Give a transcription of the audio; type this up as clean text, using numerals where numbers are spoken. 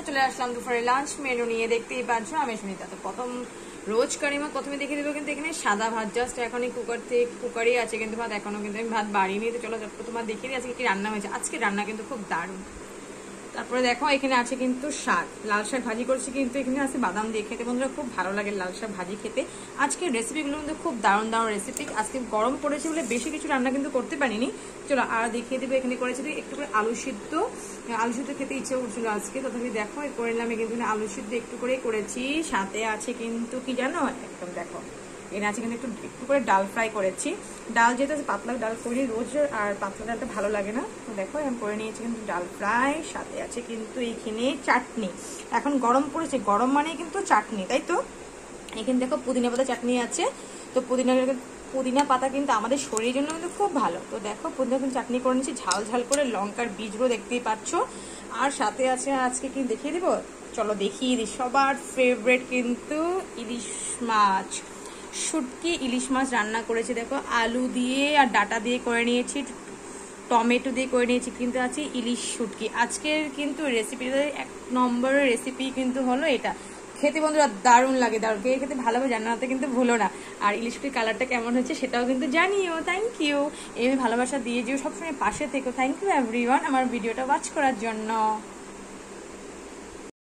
বন্ধুরা, চলে আসলাম দুপুরে লাঞ্চ মেনু নিয়ে। দেখতেই পাচ্ছ আমি সুনিতা। তো প্রথম রোজ কারিমা প্রথমে দেখে দেবো কিন্তু এখানে সাদা ভাত, জাস্ট এখনই কুকারই আছে কিন্তু ভাত এখনো কিন্তু আমি ভাত বাড়িয়ে নিয়ে। তো চলো তোমার দেখিয়ে দিই আজকে কি রান্না হয়েছে। আজকে রান্না কিন্তু খুব দারুণ। তারপরে দেখো এখানে আছে কিন্তু শাক, লাল শাক ভাজি করছি কিন্তু এখানে আছে বাদাম দিয়ে খেতে। বন্ধুরা খুব ভালো লাগে লাল শাক ভাজি খেতে। আজকের রেসিপিগুলো কিন্তু খুব দারুণ দারুণ রেসিপি। আজকে গরম পড়েছে বলে বেশি কিছু রান্না কিন্তু করতে পারিনি। চলো আর দেখিয়ে দেবো। এখানে করেছি একটু করে আলু সিদ্ধ খেতে ইচ্ছে করছিল আজকে, তথাপি দেখো করে নিলাম। কিন্তু আলু সিদ্ধ একটু করে করেছি। সাথে আছে কিন্তু কি জানো, একদম দেখো এখানে আছে কিন্তু একটু করে ডাল ফ্রাই করেছি। ডাল যেহেতু পাতলা ডাল করি রোজ, আর পাতলা ডালটা ভালো লাগে না। তো দেখো আমি করে নিয়েছি কিন্তু ডাল ফ্রাই। সাথে আছে কিন্তু এইখানে চাটনি। এখন গরম পড়েছে, গরম মানে কিন্তু চাটনি, তাই তো। এখানে দেখো পুদিনা পাতা চাটনি আছে। তো পুদিনা পাতা কিন্তু আমাদের শরীরের জন্য কিন্তু খুব ভালো। তো দেখো পুদিনা কিন্তু চাটনি করে নিচ্ছি ঝাল ঝাল করে, লঙ্কার বীজগুলো দেখতেই পাচ্ছ। আর সাথে আছে আজকে কি দেখিয়ে দিব, চলো দেখিয়ে দিই। সবার ফেভারিট কিন্তু ইলিশ মাছ, শুটকি ইলিশ মাছ রান্না করেছি। দেখো আলু দিয়ে আর ডাটা দিয়ে করে নিয়েছি, টমেটো দিয়ে করে নিয়েছি। কিন্তু আছে ইলিশ শুটকি। আজকের কিন্তু রেসিপিটা 1 নম্বরের রেসিপি কিন্তু হলো এটা। খেতে বন্ধুরা দারুণ লাগে, দারুণ। কে খেতে ভালোভাবে জানাতে কিন্তু ভুলো না। আর ইলিশ শুটকির কালারটা কেমন হচ্ছে সেটাও কিন্তু জানিও। Thank you. এই ভালোবাসা দিয়ে যেও, সবসময় পাশে থেকো। থ্যাংক ইউ এভরিওয়ান আমার ভিডিওটা ওয়াচ করার জন্য।